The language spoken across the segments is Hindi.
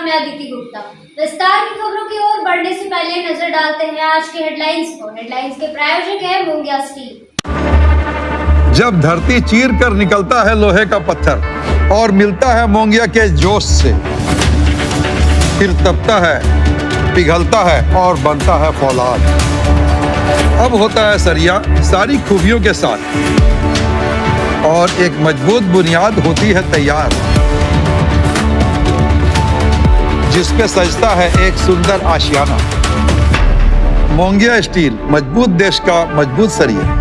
मैं अदिति गुप्ता। विस्तार की खबरों की ओर बढ़ने से पहले नजर डालते हैं आज के हेडलाइंस को। हेडलाइंस के प्रायोजक है मोंगिया स्टील। जब धरती चीर कर निकलता है लोहे का पत्थर और मिलता है मोंगिया के जोश से, फिर तपता है, पिघलता है और बनता है फौलाद। अब होता है सरिया सारी खूबियों के साथ और एक मजबूत बुनियाद होती है तैयार, जिसपे सजता है एक सुंदर आशियाना। मोंगिया स्टील, मजबूत देश का मजबूत सरिया।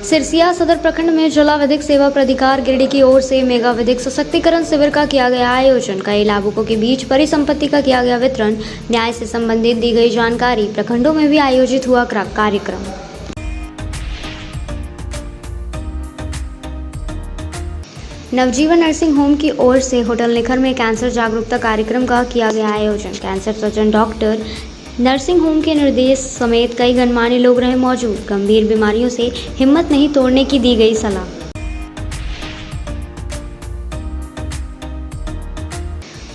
सिरसिया सदर प्रखंड में जिला विधिक सेवा प्राधिकार गिरिडीह की ओर से मेगा विधिक सशक्तिकरण शिविर का किया गया आयोजन। कई लाभुकों के बीच परिसंपत्ति का किया गया वितरण। न्याय से संबंधित दी गई जानकारी। प्रखंडों में भी आयोजित हुआ कार्यक्रम। नवजीवन नर्सिंग होम की ओर से होटल निखर में कैंसर जागरूकता कार्यक्रम का किया गया आयोजन। Cancer surgeon doctor nursing home के निर्देश समेत कई गणमान्य लोग रहे मौजूद। गंभीर बीमारियों से हिम्मत नहीं तोड़ने की दी गई सलाह।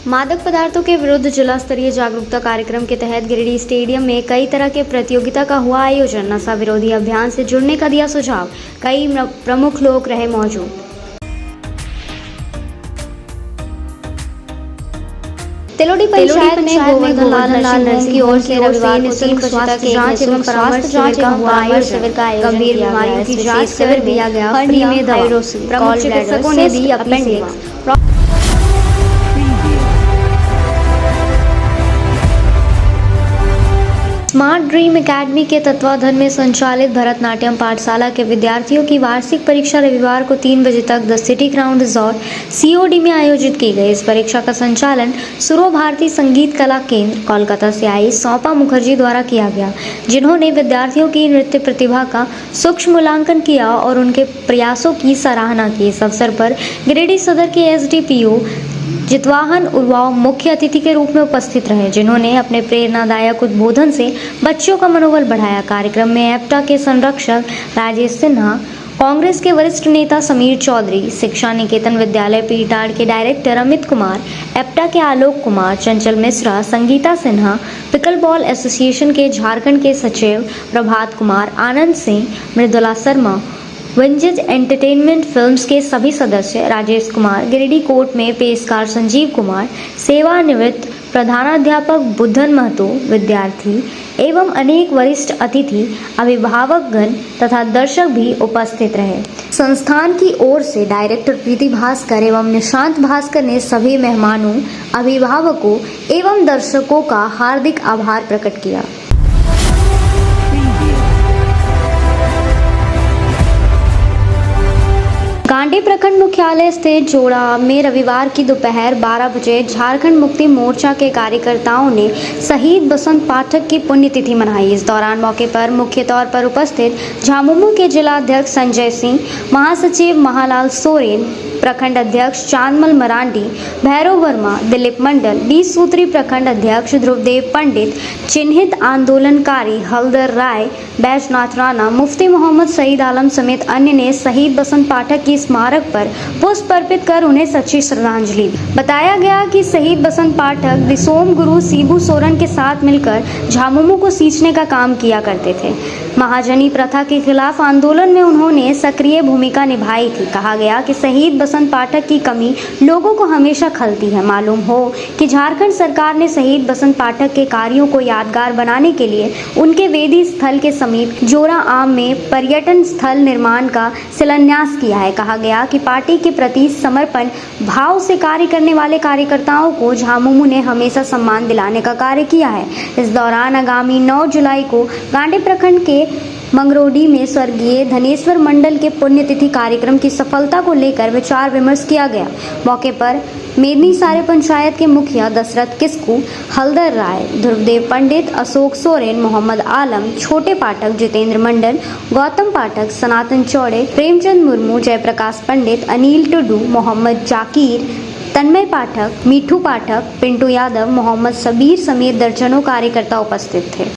मादक पदार्थों के विरुद्ध जिला स्तरीय जागरूकता कार्यक्रम के तहत गिरिडीह स्टेडियम में कई तरह के प्रतियोगिता का हुआ आयोजन। नशा विरोधी अभियान से जुड़ने का दिया सुझाव। कई प्रमुख लोग रहे मौजूद। तिलोड़ी पंचायत में गोवर्धन लाल नर्सिंग की ओर से रविवार को 3 स्वच्छता की जांच एवं परामर्श जांच का हुआ आयोजन। गंभीर बीमारियों की जांच शिविर में फ्री में दवा। प्रमुख चिकित्सकों ने दी अपनी सेवा। स्मार्ट ड्रीम एकेडमी के तत्वाधान में संचालित भरतनाट्यम पाठशाला के विद्यार्थियों की वार्षिक परीक्षा रविवार को 3 बजे तक the city crown resort COD में आयोजित की गई। इस परीक्षा का संचालन सुरो भारती संगीत कला केंद्र कोलकाता से आई सौपा मुखर्जी द्वारा किया गया, जिन्होंने विद्यार्थियों की नृत्य प्रतिभा का सूक्ष्म मूल्यांकन किया और उनके प्रयासों की सराहना की। इस अवसर पर गिरिडीह सदर के SDPO जितवाहन उर्वाव मुख्य अतिथि के रूप में उपस्थित रहे, जिन्होंने अपने प्रेरणादायक उद्बोधन से बच्चों का मनोबल बढ़ाया। कार्यक्रम में एप्टा के संरक्षक राजेश सिन्हा, कांग्रेस के वरिष्ठ नेता समीर चौधरी, शिक्षा निकेतन विद्यालय पीटाड़ के डायरेक्टर अमित कुमार, एप्टा के आलोक कुमार, चंचल Mishra, Sangeeta Sinha, pickle ball association के झारखंड के सचिव प्रभात कुमार, आनंद सिंह, मृदुला शर्मा, विंजेज एंटरटेनमेंट फिल्म्स के सभी सदस्य, राजेश कुमार, गिरिडीह कोर्ट में पेशकार संजीव कुमार, सेवानिवृत्त प्रधानाध्यापक बुद्धन महतो, विद्यार्थी एवं अनेक वरिष्ठ अतिथि, अभिभावकगण तथा दर्शक भी उपस्थित रहे। संस्थान की ओर से डायरेक्टर प्रीति भास्कर एवं निशांत भास्कर ने सभी मेहमानों, अभिभावकों एवं दर्शकों का हार्दिक आभार प्रकट किया। गांडी प्रखंड मुख्यालय स्थित जोड़ा में रविवार की दोपहर 12 बजे झारखंड मुक्ति मोर्चा के कार्यकर्ताओं ने शहीद बसंत पाठक की पुण्यतिथि मनाई। इस दौरान मौके पर मुख्य तौर पर उपस्थित झामुमो के जिला अध्यक्ष संजय सिंह, महासचिव महालाल सोरेन, प्रखंड अध्यक्ष चांदमल मरांडी, भैरव वर्मा, दिलीप मंडल, 20 सूत्री प्रखंड अध्यक्ष ध्रुवदेव पंडित, चिन्हित आंदोलनकारी हलदर राय, बैजनाथ राणा, मुफ्ती मोहम्मद सईद आलम समेत अन्य ने शहीद बसंत पाठक की स्मारक पर पुष्प अर्पित कर उन्हें सच्ची श्रद्धांजलि दी। बताया गया कि शहीद बसंत पाठक दिसोम गुरु सीबू सोरेन के साथ मिलकर झामुमो को सींचने का काम किया करते थे। महाजनी प्रथा के खिलाफ आंदोलन में उन्होंने सक्रिय भूमिका निभाई थी। कहा गया कि शहीद बसंत पाठक की कमी लोगों को हमेशा खलती है। मालूम हो कि झारखंड सरकार ने शहीद बसंत पाठक के कार्यों को यादगार बनाने के लिए उनके वेदी स्थल के समीप जोड़ा आम में पर्यटन स्थल निर्माण का शिलान्यास किया है। कहा गया कि पार्टी के प्रति समर्पण भाव से कार्य करने वाले कार्यकर्ताओं को झामुमो ने हमेशा सम्मान दिलाने का कार्य किया है। इस दौरान आगामी 9 जुलाई को गांडी प्रखंड के मंगरोडी में स्वर्गीय धनेश्वर मंडल के पुण्यतिथि कार्यक्रम की सफलता को लेकर विचार विमर्श किया गया। मौके पर मेदनी सारे पंचायत के मुखिया दशरथ किस्कू, हलदर राय, ध्रुवदेव पंडित, अशोक सोरेन, मोहम्मद आलम, छोटे पाठक, जितेंद्र मंडल, गौतम पाठक, सनातन चौड़े, प्रेमचंद मुर्मू, जयप्रकाश पंडित, अनिल टुडू, मोहम्मद जाकिर, तन्मय पाठक, मीठू पाठक, पिंटू यादव, मोहम्मद सबीर समेत दर्जनों कार्यकर्ता उपस्थित थे।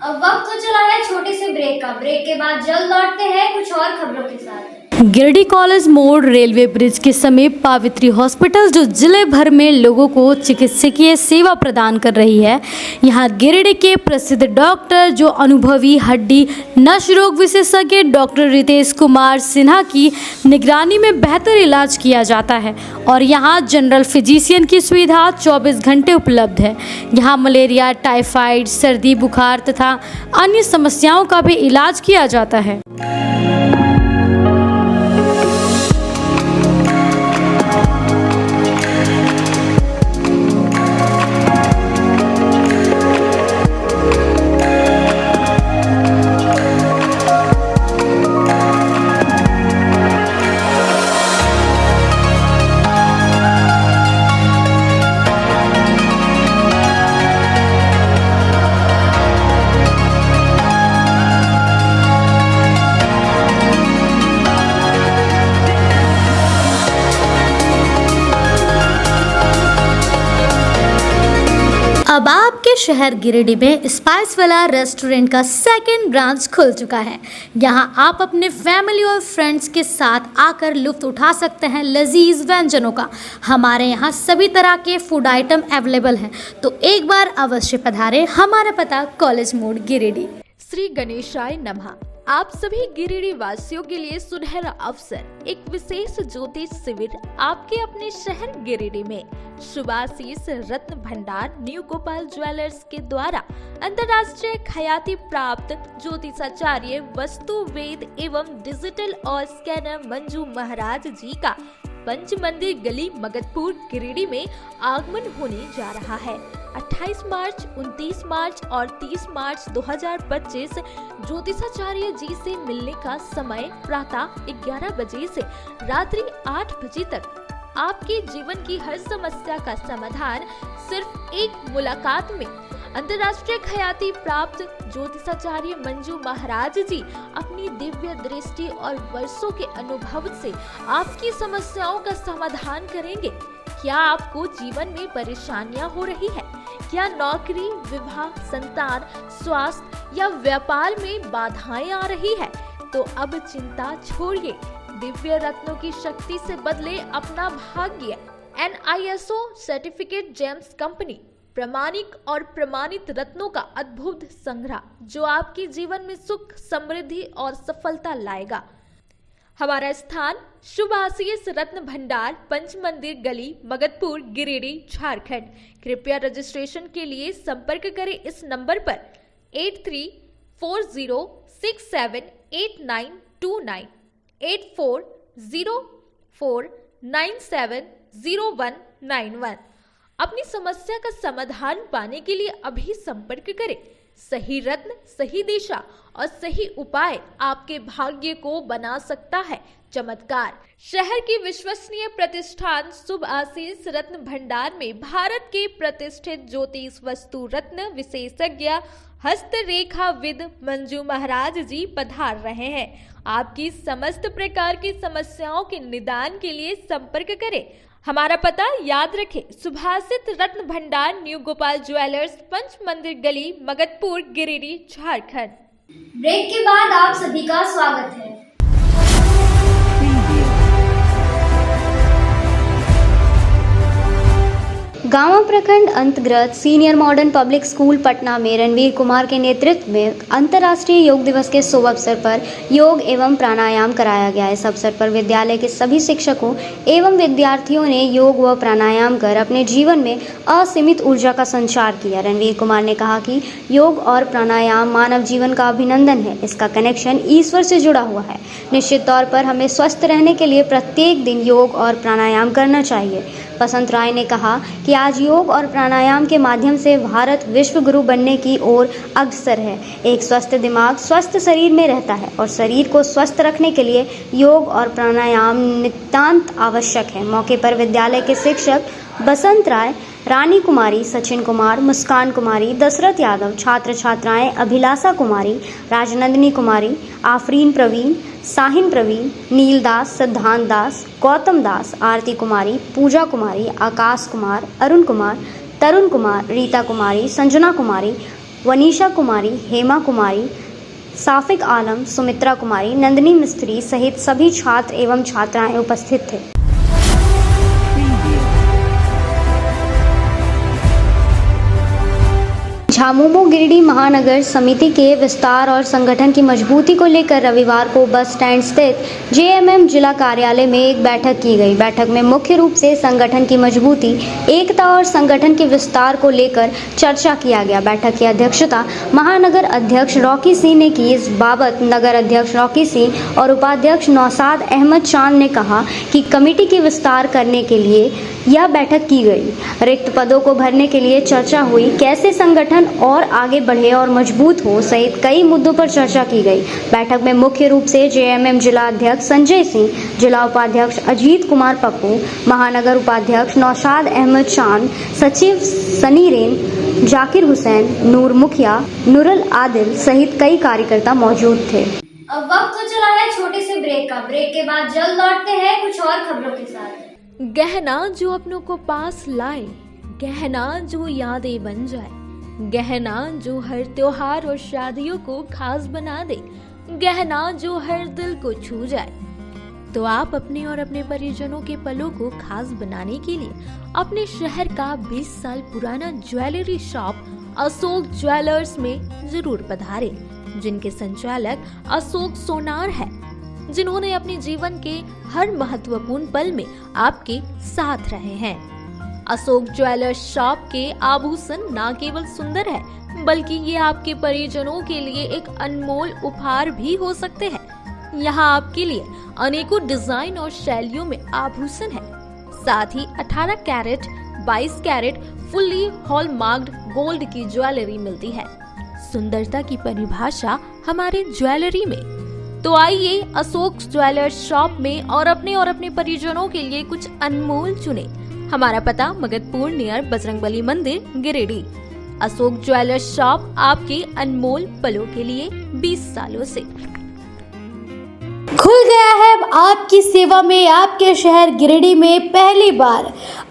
अब वक्त तो चला है छोटे से ब्रेक का। ब्रेक के बाद जल्द लौटते हैं कुछ और खबरों के साथ। गिरिडीह कॉलेज मोड़ रेलवे ब्रिज के समीप पावित्री हॉस्पिटल जो जिले भर में लोगों को चिकित्सकीय सेवा प्रदान कर रही है। यहाँ गिरिडीह के प्रसिद्ध डॉक्टर जो अनुभवी हड्डी नस रोग विशेषज्ञ डॉक्टर रितेश कुमार सिन्हा की निगरानी में बेहतर इलाज किया जाता है और यहाँ जनरल फिजिशियन की सुविधा 24 घंटे उपलब्ध है। यहाँ मलेरिया, टाइफाइड, सर्दी, बुखार तथा अन्य समस्याओं का भी इलाज किया जाता है। अब आपके शहर गिरिडीह में स्पाइस वाला रेस्टोरेंट का सेकंड ब्रांच खुल चुका है। यहां आप अपने फैमिली और फ्रेंड्स के साथ आकर लुत्फ उठा सकते हैं लजीज व्यंजनों का। हमारे यहां सभी तरह के फूड आइटम अवेलेबल हैं, तो एक बार अवश्य पधारें। हमारा पता कॉलेज मोड़ गिरिडीह। श्री गणेशाय नमः। आप सभी गिरिडीह वासियों के लिए सुनहरा अवसर, एक विशेष ज्योतिष शिविर आपके अपने शहर गिरिडीह में शुभाशीष रत्न भंडार न्यू गोपाल ज्वेलर्स के द्वारा अंतर्राष्ट्रीय ख्याति प्राप्त ज्योतिषाचार्य वस्तु वेद एवं डिजिटल और स्कैनर मंजू महाराज जी का पंच मंदिर गली मगधपुर गिरिडीह में आगमन होने जा रहा है। 28 मार्च, 29 मार्च और 30 मार्च 2025 ज्योतिषाचार्य जी से मिलने का समय प्रातः 11 बजे से रात्रि 8 बजे तक। आपके जीवन की हर समस्या का समाधान सिर्फ एक मुलाकात में। अंतर्राष्ट्रीय ख्याति प्राप्त ज्योतिषाचार्य मंजू महाराज जी अपनी दिव्य दृष्टि और वर्षों के अनुभव से आपकी समस्याओं का समाधान करेंगे। क्या आपको जीवन में परेशानियां हो रही है? क्या नौकरी, विवाह, संतान, स्वास्थ्य या व्यापार में बाधाएं आ रही है? तो अब चिंता छोड़िए, दिव्य रत्नों की शक्ति से बदले अपना भाग्य। NISO सर्टिफिकेट जेम्स कंपनी प्रामाणिक और प्रमाणित रत्नों का अद्भुत संग्रह जो आपके जीवन में सुख, समृद्धि और सफलता लाएगा। हमारा स्थान शुभाशीष रत्न भंडार, पंच मंदिर गली, मगधपुर, गिरिडीह, झारखंड। कृपया रजिस्ट्रेशन के लिए संपर्क करें इस नंबर पर 8340678929 8404970191। अपनी समस्या का समाधान पाने के लिए अभी संपर्क करें। सही रत्न, सही दिशा और सही उपाय आपके भाग्य को बना सकता है चमत्कार। शहर की विश्वसनीय प्रतिष्ठान शुभ आशीष रत्न भंडार में भारत के प्रतिष्ठित ज्योतिष वस्तु रत्न विशेषज्ञ हस्तरेखाविद मंजू महाराज जी पधार रहे हैं। आपकी समस्त प्रकार की समस्याओं के निदान के लिए संपर्क करें। हमारा पता याद रखें, सुभाषित रत्न भंडार, न्यू गोपाल ज्वेलर्स, पंच मंदिर गली, मगधपुर, गिरिडीह, झारखंड। ब्रेक के बाद आप सभी का स्वागत है। गांवा प्रखंड अंतर्गत senior modern public school Patna में रणवीर कुमार के नेतृत्व में अंतर्राष्ट्रीय योग दिवस के शुभ अवसर पर योग एवं प्राणायाम कराया गया। इस अवसर पर विद्यालय के सभी शिक्षकों एवं विद्यार्थियों ने योग व प्राणायाम कर अपने जीवन में असीमित ऊर्जा का संचार किया। रणवीर कुमार ने कहा कि योग और प्राणायाम मानव जीवन का अभिनंदन है। इसका कनेक्शन ईश्वर से जुड़ा हुआ है। निश्चित तौर पर हमें स्वस्थ रहने के लिए प्रत्येक दिन योग और प्राणायाम करना चाहिए। बसंत राय ने कहा कि आज योग और प्राणायाम के माध्यम से भारत विश्व गुरु बनने की ओर अग्रसर है। एक स्वस्थ दिमाग स्वस्थ शरीर में रहता है और शरीर को स्वस्थ रखने के लिए योग और प्राणायाम नितांत आवश्यक है। मौके पर विद्यालय के शिक्षक बसंत राय, रानी कुमारी, सचिन कुमार, मुस्कान कुमारी, दशरथ यादव, छात्र छात्राएं अभिलाषा कुमारी, राजनंदिनी कुमारी, आफरीन प्रवीण, साहिन प्रवीण, नील दास, सिद्धांत दास, गौतम दास, आरती कुमारी, पूजा कुमारी, आकाश कुमार, अरुण कुमार, तरुण कुमार, रीता कुमारी, संजना कुमारी, वनीशा कुमारी, हेमा कुमारी, साफिक आलम, सुमित्रा कुमारी, नंदिनी मिस्त्री सहित सभी छात्र एवं छात्राएं उपस्थित थे। झामुमो गिरिडीह महानगर समिति के विस्तार और संगठन की मजबूती को लेकर रविवार को बस स्टैंड स्थित जेएमएम जिला कार्यालय में एक बैठक की गई। बैठक में मुख्य रूप से संगठन की मजबूती, एकता और संगठन के विस्तार को लेकर चर्चा किया गया। बैठक की अध्यक्षता महानगर अध्यक्ष रॉकी सिंह ने की। इस बाबत नगर अध्यक्ष रॉकी सिंह और उपाध्यक्ष नौशाद अहमद चांद ने कहा कि कमेटी के विस्तार करने के लिए यह बैठक की गई। रिक्त पदों को भरने के लिए चर्चा हुई, कैसे संगठन और आगे बढ़े और मजबूत हो सहित कई मुद्दों पर चर्चा की गई। बैठक में मुख्य रूप से जेएमएम जिला अध्यक्ष संजय सिंह, जिला उपाध्यक्ष अजीत कुमार पप्पू, महानगर उपाध्यक्ष नौशाद अहमद चांद, सचिव सनीरेन, जाकिर हुसैन, नूर मुखिया, नूरुल आदिल सहित कई कार्यकर्ता मौजूद थे। अब वक्त तो चला है छोटे से ब्रेक का। ब्रेक के बाद जल्द लौटते हैं कुछ और खबरों के साथ। गहना जो अपनों को पास लाए, गहना जो यादें बन जाए, गहना जो हर त्योहार और शादियों को खास बना दे, गहना जो हर दिल को छू जाए। तो आप अपने और अपने परिजनों के पलों को खास बनाने के लिए अपने शहर का 20 साल पुराना ज्वेलरी शॉप अशोक ज्वेलर्स में जरूर पधारें, जिनके संचालक अशोक सोनार है, जिन्होंने अपने जीवन के हर महत्वपूर्ण पल में आपके साथ रहे हैं। अशोक ज्वेलर्स शॉप के आभूषण न केवल सुंदर है, बल्कि ये आपके परिजनों के लिए एक अनमोल उपहार भी हो सकते हैं। यहाँ आपके लिए अनेकों डिजाइन और शैलियों में आभूषण है। साथ ही 18 कैरेट, 22 कैरेट फुल्ली हॉलमार्क्ड गोल्ड की ज्वेलरी मिलती है। सुंदरता की परिभाषा हमारे ज्वेलरी में। तो आइए अशोक ज्वेलर्स शॉप में और अपने परिजनों के लिए कुछ अनमोल चुने। हमारा पता मगधपुर नियर बजरंगबली मंदिर, गिरिडीह। अशोक ज्वेलर्स शॉप आपके अनमोल पलों के लिए 20 सालों से खुल गया है। अब आपकी सेवा में आपके शहर गिरिडीह में पहली बार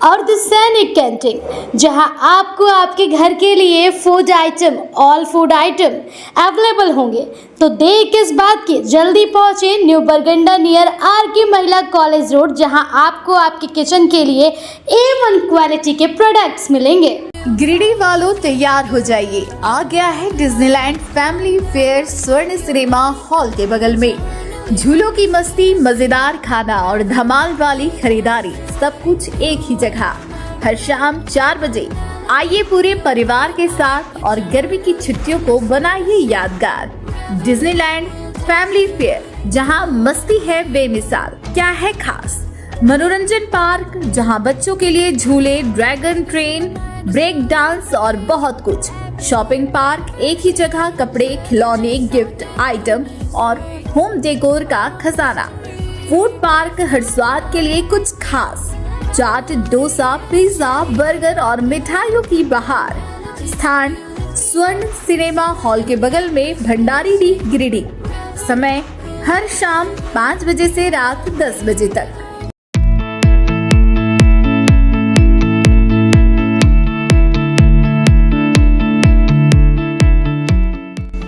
अर्धसैनिक कैंटीन, जहां आपको आपके घर के लिए food item, all food item available होंगे। तो देर किस बात की, जल्दी पहुंचे न्यू बरगंडा नियर आरके महिला कॉलेज रोड, जहां आपको आपके किचन के लिए A1 क्वालिटी के प्रोडक्ट्स मिलेंगे। गिरिडीह वालों तैयार हो जाइए, आ गया है डिज्नीलैंड फैमिली फेयर स्वर्ण सिनेमा हॉल के बगल में। झूलों की मस्ती, मजेदार खाना और धमाल वाली खरीदारी, सब कुछ एक ही जगह। हर शाम 4 बजे आइए पूरे परिवार के साथ और गर्मी की छुट्टियों को बनाइए यादगार। डिज्नीलैंड फैमिली फेयर, जहां मस्ती है बेमिसाल। क्या है खास? मनोरंजन पार्क, जहां बच्चों के लिए झूले, ड्रैगन ट्रेन, ब्रेक डांस और बहुत कुछ। शॉपिंग पार्क, एक ही जगह कपड़े, खिलौने, गिफ्ट आइटम और होम डेकोर का खजाना। फूड पार्क, हर स्वाद के लिए कुछ खास। चाट, डोसा, पिज्जा, बर्गर और मिठाइयों की बहार। स्थान स्वर्ण सिनेमा हॉल के बगल में, भंडारीडीह, गिरिडीह। समय हर शाम 5 बजे से रात 10 बजे तक।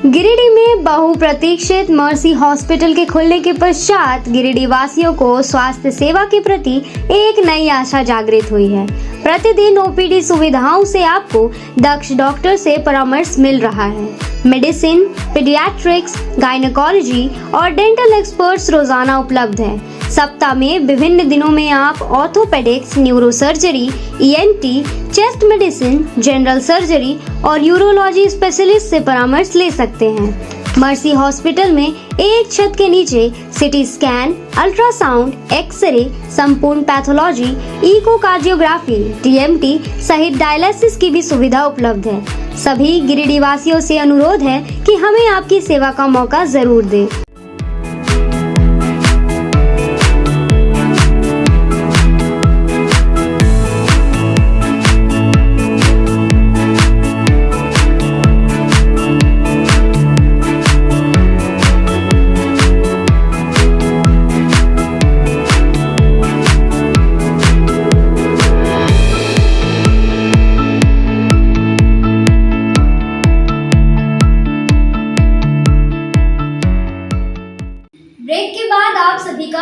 गिरिडीह में बहुप्रतीक्षित मर्सी हॉस्पिटल के खुलने के पश्चात गिरिडीह वासियों को स्वास्थ्य सेवा के प्रति एक नई आशा जागृत हुई है। प्रतिदिन ओपीडी सुविधाओं से आपको दक्ष डॉक्टर से परामर्श मिल रहा है। मेडिसिन, पीडियाट्रिक्स, गायनेकोलॉजी और डेंटल एक्सपर्ट्स रोजाना उपलब्ध हैं। सप्ताह में विभिन्न दिनों में आप orthopaedics, neurosurgery, ENT, chest medicine, general surgery और यूरोलॉजी स्पेशलिस्ट से परामर्श ले सकते हैं। मर्सी हॉस्पिटल में एक छत के नीचे सिटी स्कैन, अल्ट्रासाउंड, एक्सरे, संपूर्ण पैथोलॉजी, इकोकार्डियोग्राफी, टीएमटी सहित डायलिसिस की भी सुविधा उपलब्ध है। सभी गिरिडीह वासियों से अनुरोध है कि हमें आपकी सेवा का मौका जरूर दें।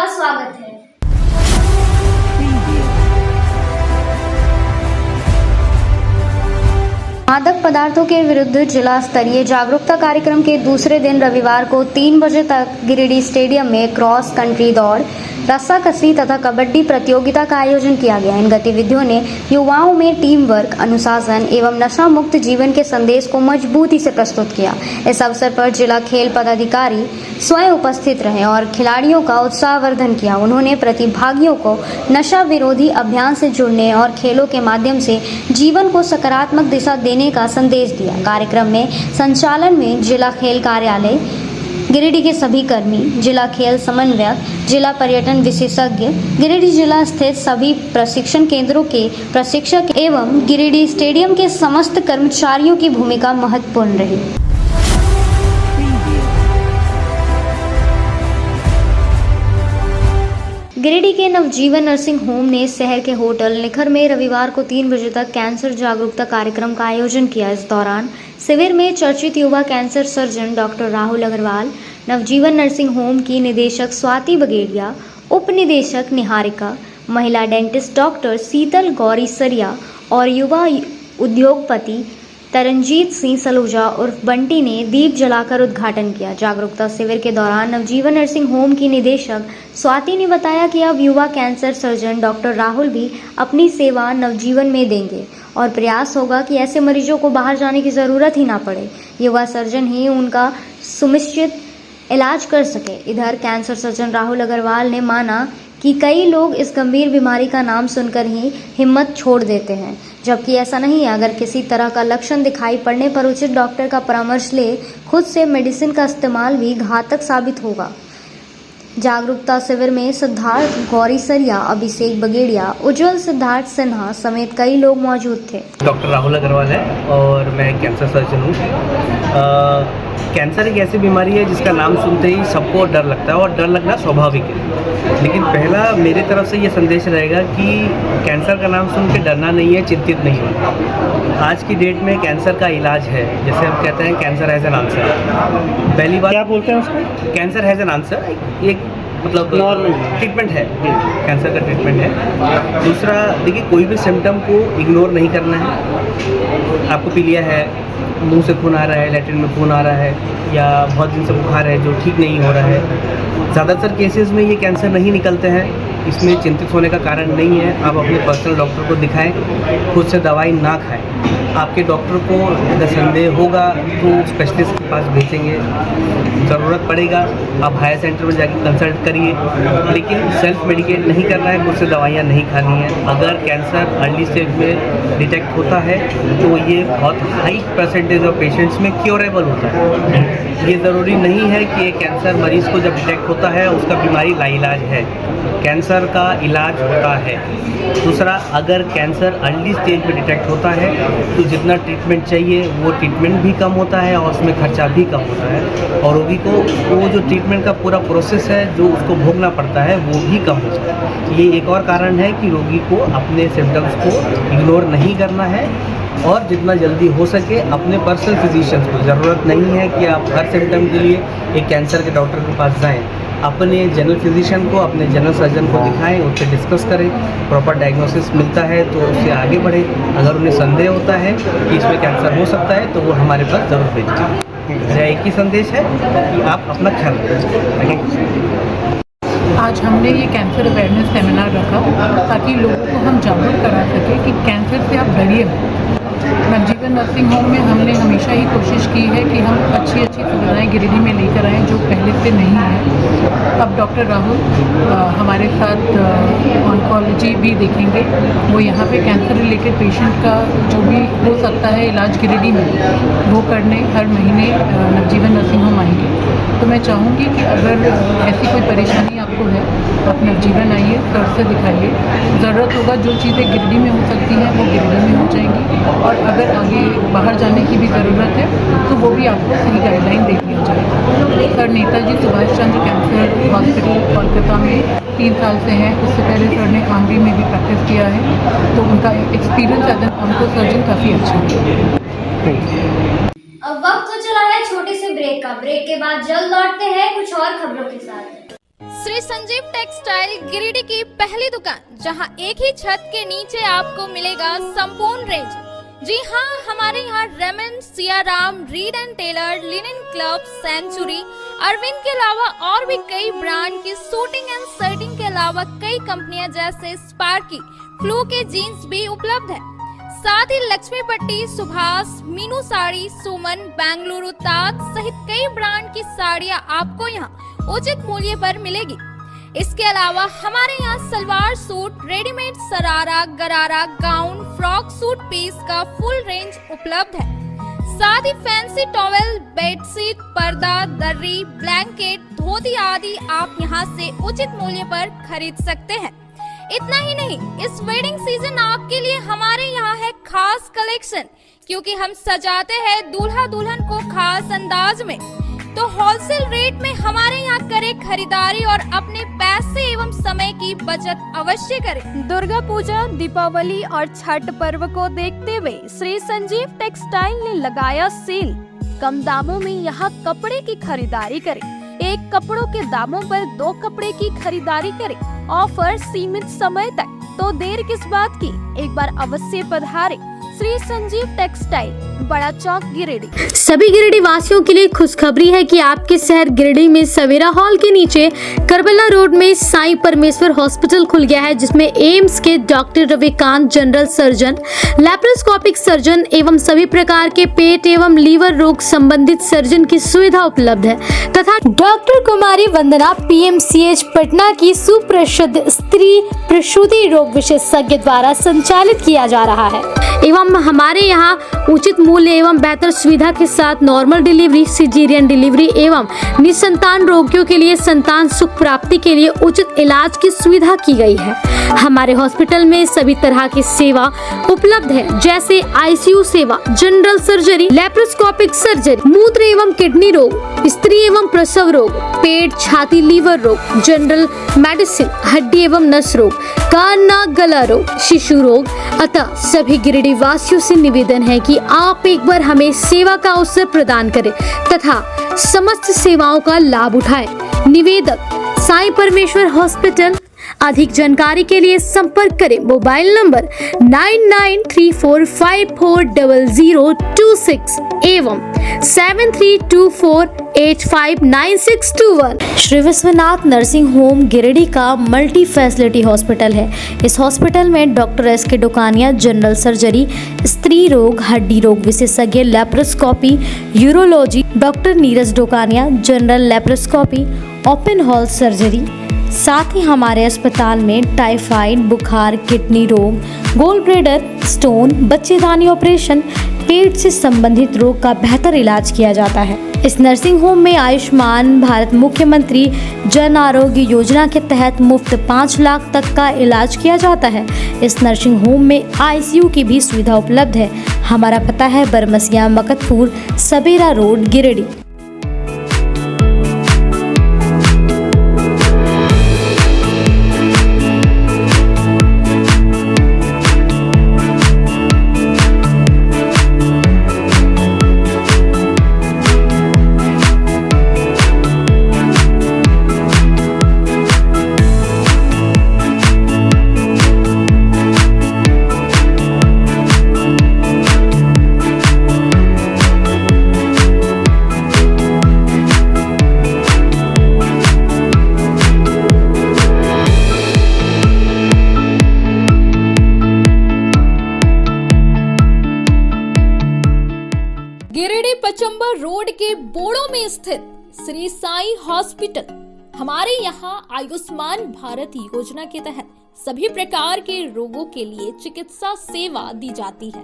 आपका स्वागत है। मादक पदार्थों के विरुद्ध जिला स्तरीय जागरूकता कार्यक्रम के दूसरे दिन रविवार को 3 बजे तक गिरिडीह स्टेडियम में क्रॉस कंट्री दौड़, रस्साकसी तथा कबड्डी प्रतियोगिता का आयोजन किया गया। इन गतिविधियों ने युवाओं में टीम वर्क, अनुशासन एवं नशा मुक्त जीवन के संदेश को मजबूती से प्रस्तुत किया। इस अवसर पर जिला खेल पदाधिकारी स्वयं उपस्थित रहे और खिलाड़ियों का उत्साहवर्धन किया। उन्होंने प्रतिभागियों को नशा विरोधी अभियान से जुड़ने और खेलों के माध्यम से जीवन को सकारात्मक दिशा देने का संदेश दिया। कार्यक्रम में संचालन में जिला खेल कार्यालय गिरिडीह के सभी कर्मी, जिला खेल समन्वयक, जिला पर्यटन विशेषज्ञ, गिरिडीह जिला स्थित सभी प्रशिक्षण केंद्रों के प्रशिक्षक एवं गिरिडीह स्टेडियम के समस्त कर्मचारियों की भूमिका महत्वपूर्ण रही। गिरिडीह के नवजीवन नर्सिंग होम ने शहर के होटल निखर में रविवार को 3 बजे तक कैंसर जागरूकता कार्यक्रम का आयोजन किया। इस दौरान शिविर में चर्चित युवा cancer surgeon doctor Rahul Agrawal, Navjivan nursing home की निदेशक स्वाति बगेड़िया, उप निदेशक निहारिका, महिला डेंटिस्ट डॉक्टर शीतल गौरी सरिया और युवा उद्योगपति तरनजीत सिंह सलूजा उर्फ बंटी ने दीप जलाकर उद्घाटन किया। जागरूकता शिविर के दौरान नवजीवन नर्सिंग होम की निदेशक स्वाति ने बताया कि अब युवा कैंसर सर्जन डॉक्टर राहुल भी अपनी सेवा नवजीवन में देंगे और प्रयास होगा कि ऐसे मरीजों को बाहर जाने की ज़रूरत ही ना पड़े। युवा सर्जन ही उनका सुनिश्चित इलाज कर सके। इधर कैंसर सर्जन राहुल अग्रवाल ने माना कि कई लोग इस गंभीर बीमारी का नाम सुनकर ही हिम्मत छोड़ देते हैं, जबकि ऐसा नहीं है। अगर किसी तरह का लक्षण दिखाई पड़ने पर उचित डॉक्टर का परामर्श ले, खुद से मेडिसिन का इस्तेमाल भी घातक साबित होगा। जागरूकता शिविर में सिद्धार्थ गौरी सरिया, अभिषेक बगेड़िया, उज्जवल सिद्धार्थ सिन्हा समेत कई लोग मौजूद थे। डॉक्टर राहुल अग्रवाल है और मैं कैंसर सर्जन हूँ। कैंसर एक ऐसी बीमारी है जिसका नाम सुनते ही सबको डर लगता है और डर लगना स्वाभाविक है, लेकिन पहला मेरे तरफ से ये संदेश रहेगा कि कैंसर का नाम सुन के डरना नहीं है, चिंतित नहीं होना। आज की डेट में कैंसर का इलाज है, जैसे हम कहते हैं कैंसर हैज़ एन आंसर। पहली बात क्या बोलते हैं उसको, कैंसर हैज़ एन आंसर, एक मतलब नॉर्मल ट्रीटमेंट है, कैंसर का ट्रीटमेंट है। दूसरा, देखिए कोई भी सिम्टम को इग्नोर नहीं करना है। आपको पीलिया है, मुंह से खून आ रहा है, लैट्रिन में खून आ रहा है, या बहुत दिन से बुखार है जो ठीक नहीं हो रहा है, ज़्यादातर केसेस में ये कैंसर नहीं निकलते हैं। इसमें चिंतित होने का कारण नहीं है। आप अपने पर्सनल डॉक्टर को दिखाएं, खुद से दवाई ना खाएं। आपके डॉक्टर को अगर संदेह होगा तो स्पेशलिस्ट के पास भेजेंगे, ज़रूरत पड़ेगा आप हायर सेंटर में जाके कंसल्ट करिए, लेकिन सेल्फ मेडिकेट नहीं करना है, खुद से दवाइयाँ नहीं खानी है। अगर कैंसर अर्ली स्टेज में डिटेक्ट होता है तो ये बहुत हाई परसेंटेज ऑफ पेशेंट्स में क्योरेबल होता है। ये ज़रूरी नहीं है कि एक कैंसर मरीज़ को जब डिटेक्ट होता है उसका बीमारी लाइलाज है, कैंसर का इलाज होता है। दूसरा, अगर कैंसर अर्ली स्टेज में डिटेक्ट होता है तो जितना ट्रीटमेंट चाहिए वो ट्रीटमेंट भी कम होता है और उसमें खर्चा भी कम होता है, और रोगी को वो जो ट्रीटमेंट का पूरा प्रोसेस है जो उसको भोगना पड़ता है वो भी कम होता है। ये एक और कारण है कि रोगी को अपने सिम्टम्स को इग्नोर नहीं करना है और जितना जल्दी हो सके अपने पर्सनल फिजिशियंस को, ज़रूरत नहीं है कि आप हर सिम्टम के लिए एक कैंसर के डॉक्टर के पास जाएं। अपने जनरल फिजिशियन को, अपने जनरल सर्जन को दिखाएं, उससे डिस्कस करें, प्रॉपर डायग्नोसिस मिलता है तो उससे आगे बढ़े। अगर उन्हें संदेह होता है कि इसमें कैंसर हो सकता है तो वो हमारे पास ज़रूर भेजें। मेरा एक ही संदेश है कि आप अपना ख्याल रखें। आज हमने ये कैंसर अवेयरनेस सेमिनार रखा ताकि लोगों को हम जागरूक करा सकें कि कैंसर से आप डरिए मत। नवजीवन नर्सिंग होम में हमने हमेशा ही कोशिश की है कि हम अच्छी सुविधाएं गिरिडीह में लेकर आएँ जो पहले से नहीं है। अब डॉक्टर राहुल हमारे साथ ऑन्कोलॉजी भी देखेंगे। वो यहाँ पे कैंसर रिलेटेड पेशेंट का जो भी हो सकता है इलाज गिरिडीह में वो करने हर महीने नवजीवन नर्सिंग होम आएंगे। तो मैं चाहूँगी कि अगर ऐसी कोई परेशानी आपको है आप नवजीवन आइए, सर से दिखाइए। ज़रूरत होगा जो चीज़ें गिरिडीह में हो सकती हैं वो गिरिडीह में हो जाएंगी, और अगर आगे बाहर जाने की भी ज़रूरत है तो वो भी आपको सही गाइडलाइन दे दिया जाएगा। Sir Netaji Subhash Chandra cancer hospital Kolkata में 3 साल से हैं। उससे पहले सर ने आमरी में भी प्रैक्टिस किया है, तो उनका experience as an onco surgeon काफ़ी अच्छा है। अब वक्त तो चला है छोटे से ब्रेक का। ब्रेक के बाद जल्द लौटते हैं कुछ और खबरों के साथ। श्री संजीव टेक्सटाइल गिरिडीह की पहली दुकान, जहां एक ही छत के नीचे आपको मिलेगा संपूर्ण रेंज। जी हाँ, हमारे यहाँ Raymond, Siyaram, Reid and Taylor, Linen Club, Century, Arvind के अलावा और भी कई ब्रांड की सूटिंग एंड शर्टिंग के अलावा कई कंपनियां जैसे स्पार्की, फ्लू के जीन्स भी उपलब्ध है। साथ ही लक्ष्मी पट्टी, सुभाष, मीनू साड़ी, सुमन, बेंगलुरु ताज सहित कई ब्रांड की साड़ियां आपको यहाँ उचित मूल्य पर मिलेगी। इसके अलावा हमारे यहाँ सलवार सूट, रेडीमेड सरारा, गरारा, गाउन, फ्रॉक सूट पीस का फुल रेंज उपलब्ध है। साथ ही फैंसी टॉवेल, बेडशीट, पर्दा, दर्री, ब्लैंकेट, धोती आदि आप यहाँ से उचित मूल्य पर खरीद सकते हैं। इतना ही नहीं, इस वेडिंग सीजन आपके लिए हमारे यहाँ है खास कलेक्शन, क्योंकि हम सजाते हैं दूल्हा दुल्हन को खास अंदाज में। तो होलसेल रेट में हमारे यहाँ करें खरीदारी और अपने पैसे एवं समय की बचत अवश्य करें। दुर्गा पूजा, दीपावली और छठ पर्व को देखते हुए श्री संजीव टेक्सटाइल ने लगाया सेल। कम दामों में यहाँ कपड़े की खरीदारी करें। एक कपड़ों के दामों पर 2 कपड़े की खरीदारी करें। ऑफर सीमित समय तक, तो देर किस बात की, एक बार अवश्य पधारें। श्री संजीव टेक्सटाइल, बड़ा चौक, गिरिडीह। सभी गिरिडीह वासियों के लिए खुशखबरी है कि आपके शहर गिरिडीह में सवेरा हॉल के नीचे करबला रोड में साईं परमेश्वर हॉस्पिटल खुल गया है, जिसमें एम्स के doctor Ravikant, general surgeon, laparoscopic surgeon एवं सभी प्रकार के पेट एवं लीवर रोग संबंधित सर्जन की सुविधा उपलब्ध है तथा डॉक्टर कुमारी वंदना PMCH पटना की सुप्रसिद्ध स्त्री प्रसूति रोग विशेषज्ञ द्वारा संचालित किया जा रहा है। एवं हमारे यहाँ उचित मूल्य एवं बेहतर सुविधा के साथ नॉर्मल डिलीवरी, सिजेरियन डिलीवरी एवं निसंतान रोगियों के लिए संतान सुख प्राप्ति के लिए उचित इलाज की सुविधा की गई है। हमारे हॉस्पिटल में सभी तरह की सेवा उपलब्ध है, जैसे ICU सेवा, जनरल सर्जरी, लैप्रोस्कोपिक सर्जरी, मूत्र एवं किडनी रोग, स्त्री एवं प्रसव रोग, पेट, छाती, लीवर रोग, जनरल मेडिसिन, हड्डी एवं नस रोग, कान, नाक, गला रोग, शिशु रोग। अतः सभी गिरिडीह वासियों से निवेदन है कि आप एक बार हमें सेवा का अवसर प्रदान करें तथा समस्त सेवाओं का लाभ उठाएं। निवेदक, साईं परमेश्वर हॉस्पिटल। अधिक जानकारी के लिए संपर्क करें मोबाइल नंबर 9934540026 एवं 7324859621। श्री विश्वनाथ नर्सिंग होम गिरिडीह का मल्टी फैसिलिटी हॉस्पिटल है। इस हॉस्पिटल में doctor SK Dokania, general surgery, स्त्री रोग, हड्डी रोग विशेषज्ञ, laparoscopy, urology, doctor Neeraj Dokania, general laparoscopy, open hall surgery. साथ ही हमारे अस्पताल में टाइफाइड, बुखार, किडनी रोग, गोल ब्लैडर स्टोन, बच्चेदानी ऑपरेशन, पेट से संबंधित रोग का बेहतर इलाज किया जाता है। इस नर्सिंग होम में आयुष्मान भारत मुख्यमंत्री जन आरोग्य योजना के तहत मुफ्त 5 लाख तक का इलाज किया जाता है। इस नर्सिंग होम में ICU की भी सुविधा उपलब्ध है। हमारा पता है बरमसिया, मकतपुर, सवेरा रोड, गिरिडीह। गिरिडीह पचंबर रोड के बोड़ो में स्थित श्री साईं हॉस्पिटल। हमारे यहाँ आयुष्मान भारत योजना के तहत सभी प्रकार के रोगों के लिए चिकित्सा सेवा दी जाती है।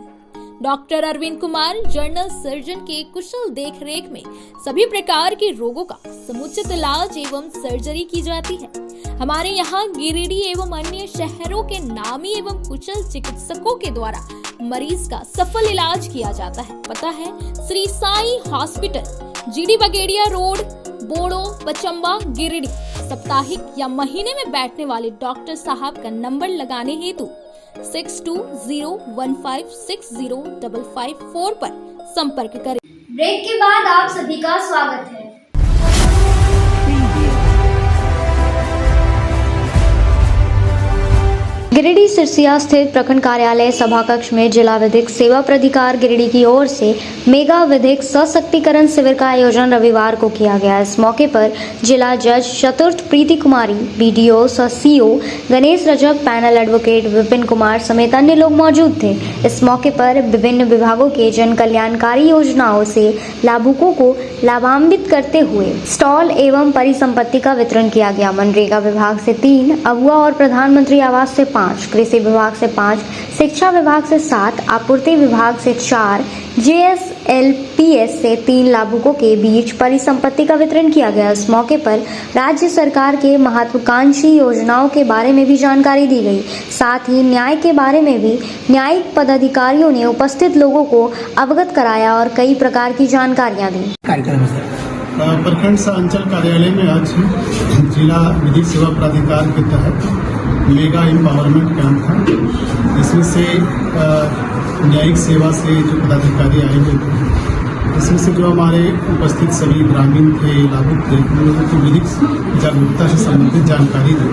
Doctor Arvind Kumar, general surgeon के कुशल देखरेख में सभी प्रकार के रोगों का समुचित इलाज एवं सर्जरी की जाती है। हमारे यहाँ गिरिडीह एवं अन्य शहरों के नामी एवं कुशल चिकित्सकों के द्वारा मरीज का सफल इलाज किया जाता है। पता है Shri Sai hospital, GD Bagedia road, Bodo, Pachamba, Giridih. साप्ताहिक या महीने में बैठने वाले डॉक्टर साहब का नंबर लगाने हेतु 6201560554 पर संपर्क करें। ब्रेक के बाद आप सभी का स्वागत है। गिरिडीह सिरसिया स्थित प्रखंड कार्यालय सभा कक्ष में जिला विधिक सेवा प्राधिकार गिरिडीह की ओर से मेगा विधिक सशक्तिकरण शिविर का आयोजन रविवार को किया गया। इस मौके पर जिला जज चतुर्थ प्रीति कुमारी, बीडीओ सह CO Ganesh Rajak, panel advocate Vipin Kumar समेत अन्य लोग मौजूद थे। इस मौके पर विभिन्न विभागों के जन कल्याणकारी योजनाओं से लाभुकों को लाभान्वित करते हुए स्टॉल एवं परिसंपत्ति का वितरण किया गया। मनरेगा विभाग से 3, अबुआ और प्रधानमंत्री आवास से 5, कृषि विभाग से 5, शिक्षा विभाग से 7, आपूर्ति विभाग से 4, JSLPS से 3 लाभुकों के बीच परिसंपत्ति का वितरण किया गया। इस मौके पर राज्य सरकार के महत्वाकांक्षी योजनाओं के बारे में भी जानकारी दी गई। साथ ही न्याय के बारे में भी न्यायिक पदाधिकारियों ने उपस्थित लोगों को अवगत कराया और कई प्रकार की जानकारियां दी। प्रखंड सह अंचल कार्यालय में आज जिला विधिक सेवा प्राधिकार के तहत मेगा एम्पावरमेंट कैंप था। इसमें से न्यायिक सेवा से जो पदाधिकारी आए हुए थे, इसमें से जो हमारे उपस्थित सभी ग्रामीण थे, लाभुक थे, उन लोगों को विधिक जागरूकता से संबंधित जानकारी दी।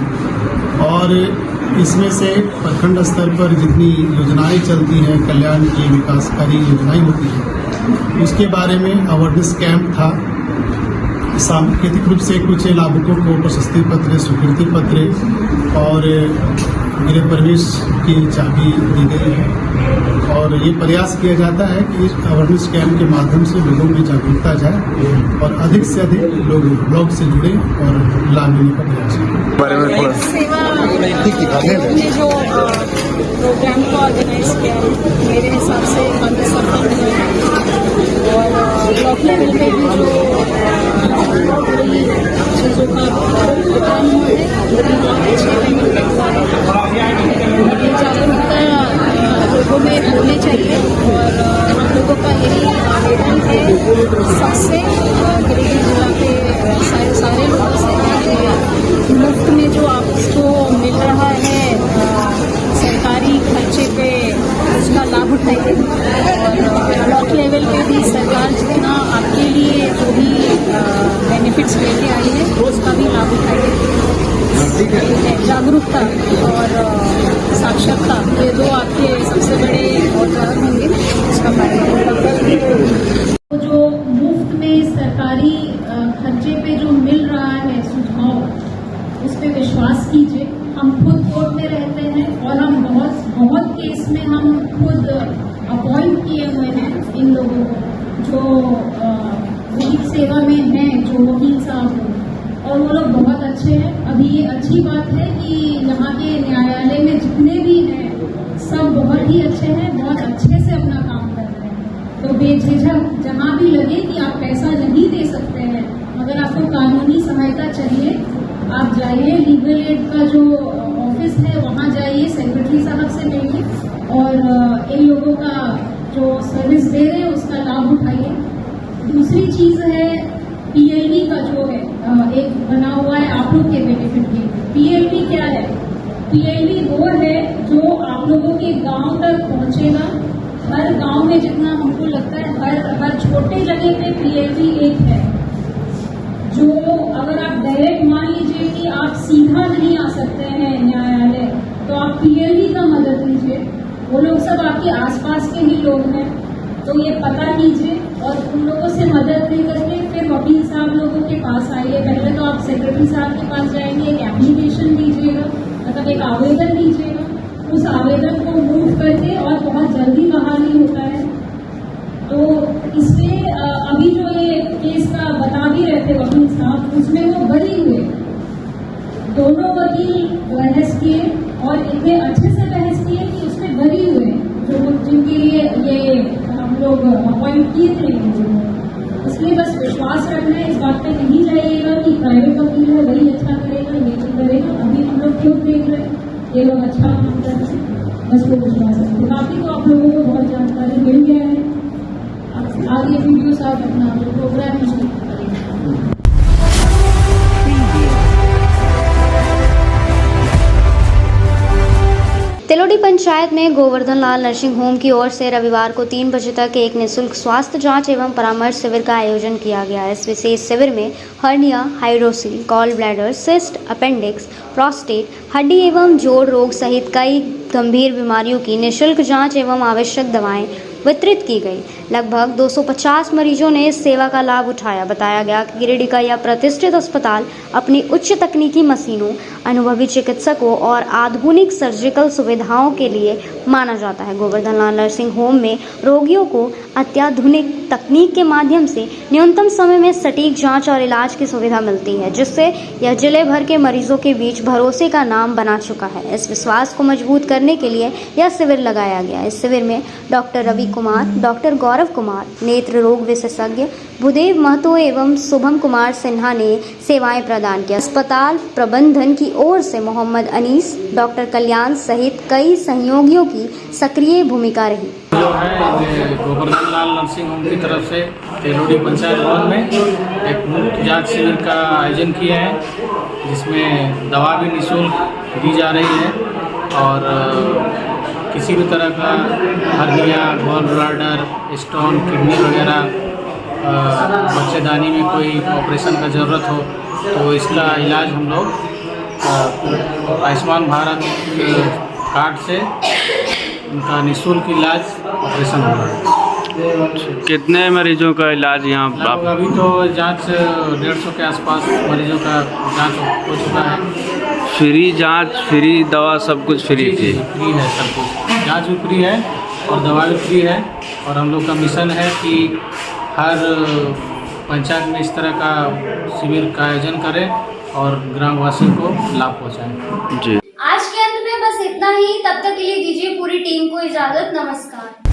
और इसमें से प्रखंड स्तर पर जितनी योजनाएं चलती हैं, कल्याण की विकासकारी योजनाएं होती हैं, उसके बारे में अवेयरनेस कैंप था। सांकेतिक रूप से कुछ लाभुकों को प्रशस्ति पत्र, स्वीकृति पत्र और गृह प्रवेश की चाबी दी गई है। और ये प्रयास किया जाता है कि इस अवेयरनेस कैंप के माध्यम से लोगों में जागरूकता जाए और अधिक से अधिक लोग ब्लॉग से जुड़े और लाभ लेने का प्रयास करें। सेवा ने जो प्रोग्राम को ऑर्गेनाइज किया है, मेरे हिसाब से काफी सफल रहा है। और ब्लॉक लेवल पे भी जो चीज़ों का काम हुआ है, अच्छे पेमेंट हुआ है। ये जागरूकता लोगों में होनी चाहिए और हम लोगों का यही आवेदन है सबसे, गिरिडीह जिला के सारे लोगों से, मुफ्त में जो आपको मिल रहा है सरकारी खर्चे पे, उसका लाभ उठाइए। और ब्लॉक लेवल पे भी सरकार जितना आपके लिए जो भी बेनिफिट्स लेके आई है, उसका भी लाभ उठाइए। जागरूकता और साक्षरता, ये दो आपके सबसे बड़े औजार होंगे, इसका जो मुफ्त में सरकारी खर्चे पे जो मिल रहा है सुझाव, उस पर विश्वास कीजिए। हम खुद कोर्ट में रहते हैं और हम बहुत केस में हम खुद अपॉइंट किए हुए हैं इन लोगों को जो विधिक सेवा में हैं, जो वकील साहब हैं, और वो लोग बहुत अच्छे हैं। अभी ये अच्छी बात है कि यहाँ के न्यायालय में जितने भी हैं सब बहुत ही अच्छे हैं, बहुत अच्छे से अपना काम कर रहे हैं। तो बेझिझक जहाँ भी लगे कि आप पैसा नहीं दे सकते हैं, अगर आपको कानूनी सहायता चाहिए, आप जाइए, लीगल एड का जो ऑफिस है वहाँ जाइए, सेक्रेटरी साहब से मिलिए और इन लोगों का जो सर्विस दे रहे हैं उसका लाभ उठाइए। दूसरी चीज़ है PLB का जो है एक बना हुआ है आप लोग के बेनिफिट के लिए। PLB क्या है? PLB वो है जो आप लोगों के गांव तक पहुंचेगा। हर गांव में जितना हमको लगता है हर छोटे जगह पे PLB एक है, जो अगर आप डायरेक्ट मान लीजिए कि आप सीधा नहीं आ सकते हैं न्यायालय, तो आप PLB का मदद लीजिए। वो लोग सब आपके आसपास के ही लोग हैं, तो ये पता कीजिए और उन लोगों से मदद लेकर के फिर वकील साहब लोगों के पास आइए। पहले तो आप सेक्रेटरी साहब के पास जाएंगे, एक एप्लीकेशन दीजिएगा, मतलब एक आवेदन दीजिएगा। उस आवेदन को मूव करके और बहुत जल्दी बहाली होता है। तो इसमें अभी जो ये केस का बता भी रहे थे वकील साहब, उसमें वो बरी हुए, दोनों वकील बहस किए और इतने अच्छे से बहस किए कि उसमें बरी हुए, जो जिनके लिए ये हम लोग अपॉइंट किए थे। इसलिए बस विश्वास रखना है, इस बात पे नहीं जाइएगा कि प्राइवेट वकील है वही अच्छा करेगा, ये तो करेगा। अभी हम लोग क्यों देख रहे हैं ये लोग अच्छा काम कर रहे हैं, बस वो विश्वास रखें। बाकी तो आप लोगों को बहुत जानकारी मिल गया है। आगे वीडियो साथ अपना जो प्रोग्राम है उसको करेंगे। तिलोड़ी पंचायत पंचायत में गोवर्धन लाल नर्सिंग होम की ओर से रविवार को 3 बजे तक एक निःशुल्क स्वास्थ्य जांच एवं परामर्श शिविर का आयोजन किया गया। इस विशेष शिविर में hernia, hydrocele, gall bladder, cyst, appendix, prostate, हड्डी एवं जोड़ रोग सहित कई गंभीर बीमारियों की निःशुल्क जांच एवं आवश्यक दवाएं वितरित की गई। लगभग 250 मरीजों ने इस सेवा का लाभ उठाया। बताया गया कि गिरिडीह का यह प्रतिष्ठित अस्पताल अपनी उच्च तकनीकी मशीनों, अनुभवी चिकित्सकों और आधुनिक सर्जिकल सुविधाओं के लिए माना जाता है। गोवर्धन लाल नर्सिंग होम में रोगियों को अत्याधुनिक तकनीक के माध्यम से न्यूनतम समय में सटीक जांच और इलाज की सुविधा मिलती है, जिससे यह जिले भर के मरीजों के बीच भरोसे का नाम बना चुका है। इस विश्वास को मजबूत करने के लिए यह शिविर लगाया गया। इस शिविर में डॉक्टर रवि कुमार, डॉक्टर गौरव कुमार, नेत्र रोग विशेषज्ञ भूदेव महतो एवं शुभम कुमार सिन्हा ने सेवाएं प्रदान की। अस्पताल प्रबंधन की ओर से मोहम्मद अनीस, डॉक्टर कल्याण सहित कई सहयोगियों की सक्रिय भूमिका रही। जो है गोवर्धन लाल नर्सिंग होम की तरफ से तेलोडी पंचायत भवन में एक मुफ्त जांच शिविर का आयोजन किया है, जिसमें दवा भी निःशुल्क दी जा रही है और किसी भी तरह का hernia, gall bladder, stone, kidney वगैरह, बच्चेदानी में कोई ऑपरेशन का ज़रूरत हो तो इसका इलाज हम लोग आयुष्मान भारत कार्ड से उनका निःशुल्क इलाज ऑपरेशन हो रहा है। कितने मरीजों का इलाज यहाँ लगभग अभी तो जांच 150 के आसपास मरीजों का जांच हो चुका है। फ्री जांच, फ्री दवा, सब कुछ फ्री थी? फ्री है, सब कुछ, जांच भी फ्री है और दवा भी फ्री है। और हम लोग का मिशन है कि हर पंचायत में इस तरह का शिविर का आयोजन करें और ग्रामवासियों को लाभ पहुँचाएँ। जी, आज के अंत में बस इतना ही। तब तक के लिए दीजिए पूरी टीम को इजाजत। नमस्कार।